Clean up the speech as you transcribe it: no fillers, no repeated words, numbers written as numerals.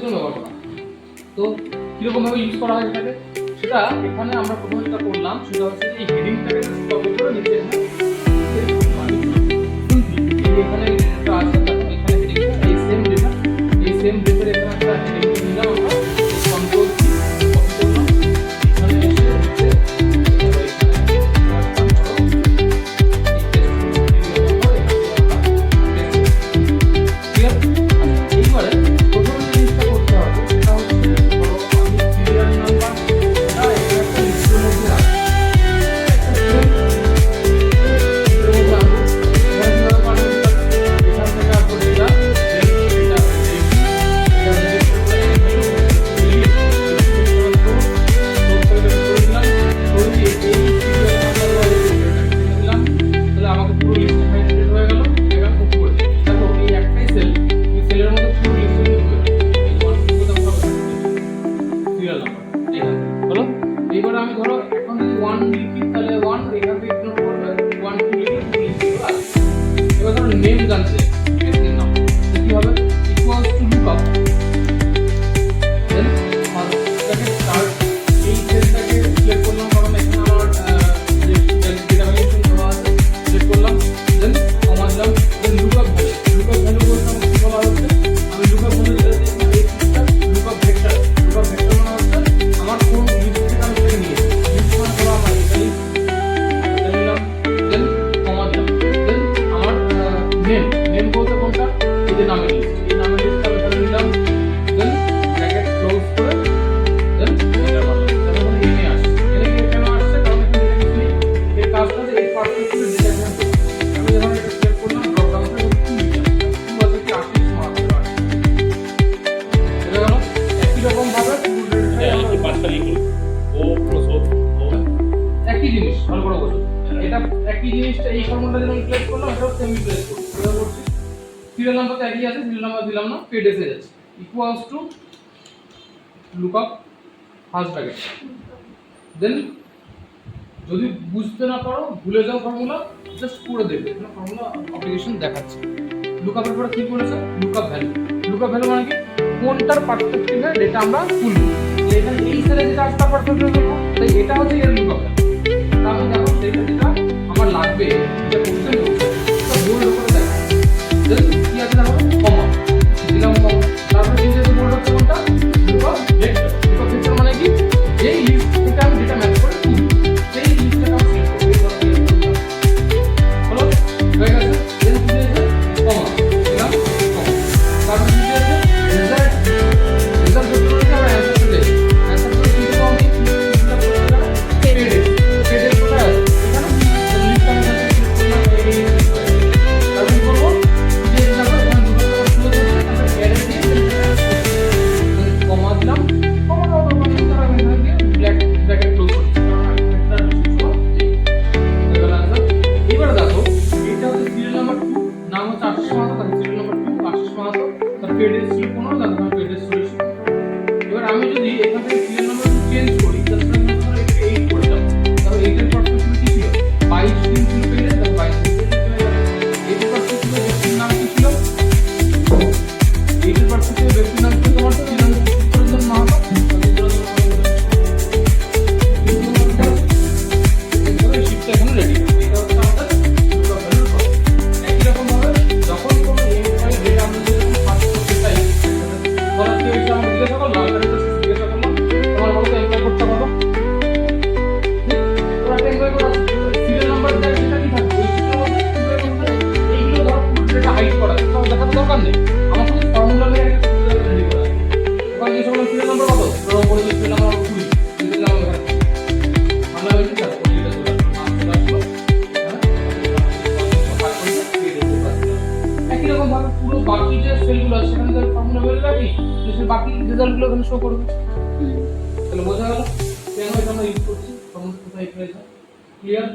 জন্য ব্যবহার করা। তো কিরকম ভাবে ইউজ করা হয় এটাকে, সেটা এখানে আমরা প্রথমে যেটা করলাম সেটা হচ্ছে এই হেডিংটাকে কপি করে নিচে এখানে এখানে যেটা আছে দেখো এখানে হেডিংটা এই সেম ডেটার এখানে একটা হেডিং নিলাম আমরা কন্ট্রোল সি কপি করলাম এখানে এসে নিচে এবার আমি ধরো এখন যদি 1 লিখি তাহলে 1 এখান থেকে ইগনোর করবে 1 2 লিখি 2 লিখি আসবে। এবার ধরো নেম জানছে বেসিক নাম কি হবে ইকুয়ালস টু লুকআপ দেন ফার্স্টটাকে স্টার্ট এই সেলটাকে সিলেক্ট করলাম কারণ এখানে আমার ডেটা ভ্যালুয়েশন দেওয়া আছে সিলেক্ট করলাম দেন কমা দিলাম দেন লুকআপ ভ্যালু বলতে আমাকে কি বলা হচ্ছে আমি লুকআপ ভ্যালু যেটা দিয়েছি এই সিস্টেম লুকআপ ভেক্টর মানে হচ্ছে আমার কোন লিস্ট থেকে আমি সেটা নিয়েছি লিস্ট মানে হলো আমার এটা লিস্ট দিলাম দেন কমা দিলাম দেন আমার নেম বলতে কোনটা এই যে নামের লিস্ট এই নামের লিস্ট আমি ধরে নিলাম দেন ব্র্যাকেট ক্লোজ করে দেন এটা বললাম তাহলে মানে এনে আসছে এনে কি কেন আসছে কারণ এখানে এটা কিছু নেই এর কাজটা যে এই পার্টিকুলার ডেটা আমি যখন এটা সিলেক্ট করলাম ড্রপ ডাউন থেকে কি লিখলাম কি বলছে কি আসছে সমান এটা গেল একই রকম ভাবে একই জিনিস ভালো করে বোঝো এটা একই জিনিসটা এই ফর্মুলাটা যেমন প্লেস করলাম এটাও সেম প্লেস করব এটা করছি সিরিয়াল নাম্বার তো একই আছে সিরিয়াল নাম্বার দিলাম না পেড এসে যাচ্ছে equals to lookup first bracket then যদি বুঝতে না পারো ভুলে যাও ফর্মুলা জাস্ট করে দেবে এটা ফর্মুলা অ্যাপ্লিকেশন দেখাচ্ছে লুকআপের পরে কি করেছে লুকআপ ভ্যালু মানে কি কোনটার পার্সপেক্টিভে ডেটা আমরা তুলব এখানে এই সেলে যেটা আসটা পার্সপেক্টিভে তুলব তাই এটা হচ্ছে এর লুকআপ তাহলে দেখো সেটা যেটা আমার লাগবে যেটা কোশ্চেন করছে সেটা বোল্ড করে দেখা দেন কি আছে দেখো কমা দিলাম কমা তারপরে এই যে বোল্ড হচ্ছে কোনটা লুকআপ ভেক্টর মানে কি এই লিস্ট থেকে আমি ডেটা ম্যাচ করে তুলব সেই লিস্টটা আমি সিলেক্ট করব হলো হয়ে গেছে দেন কি দিয়েছে কমা দিলাম কমা তারপরে কি দিয়েছে রেজাল্ট ভেক্টর থেকে আমরা অ্যানসার দিই অ্যানসার করে কি দেব আমি চিন্তা করতে গেলে পেডের কোথায় আছে এখানে লিস্ট আমি এখানে সিলেক্ট করলাম এই তারপর কি করব যে দেখো এখানে দুটো করে শুরু হচ্ছে আমরা অ্যারে দিয়ে কমা দিলাম কমা দাও তারপর তারা এখানে দিয়ে ব্র্যাকেট ক্লোজ করছি কারণ একটা শুরু এবার আনসার এবার দেখো এটা হচ্ছে সিরিয়াল নাম্বার 2 নাম হচ্ছে আশিস মাহাতো তার সিরিয়াল নাম্বার 2 আশিস মাহাতো তার পেডের ছিল 15 দেখো আমি পেডের সলিউশন এবার আমি যদি এখান থেকে সিরিয়াল নাম্বার চেঞ্জ করি জাস্ট আমি ধরো এটা 8 করে দাও তাহলে 8 এর পার্সপেক্টিভ কি ছিল 22 দিন ছিল পেডে তাহলে 22 দিন চলে যাবে 8 এর পার্সপেক্টিভ ব্যক্তির নাম কি ছিল 8 এর পার্সপেক্টিভ ব্যক্তির নাম ছিল তোমার চিরঞ্জন মাহাতো শিফট এখন রেডি এটা হচ্ছে আমাদের লুকআপ ভ্যালু একই রকম ভাবে যখন কোনো এমপ্লয়ি ডেটা আমরা যদি পাস করতে চাই ধরো কেউ এটা আমাকে জিজ্ঞাসা করলো আমি তাকে জিজ্ঞাসা করলাম তোমার বলো তো এমপ্লয়ি করতে কত তোরা এমপ্লয়ি কত সিরিয়াল নাম্বার দেয় সেটা কি থাকবে ওই সিরিয়াল নাম্বার এমপ্লয়ি করতে এইগুলো ধরো পুরো ডেটা হাইড করা তো দেখাতে দরকার নেই আমার শুধু ফর্মুলা নিয়ে একটা রেডি করা এবার এই সকল সিরিয়াল নাম্বার কত ধরো বলে সিরিয়াল নাম্বার 2 দিলাম আমরা হইছে স্যার ওইটা চলে আসলো একই রকম ভাবে পুরো বাকি যে সেলগুলো আছে সেখানে তার ফর্মুলা বের রাখি সে বাকি রেজাল্টগুলো এখানে শো করবে তাহলে বোঝা গেল কেন এটা আমরা ইউজ করছি ফর্মুলা কোথায় পেয়েছে ক্লিয়ার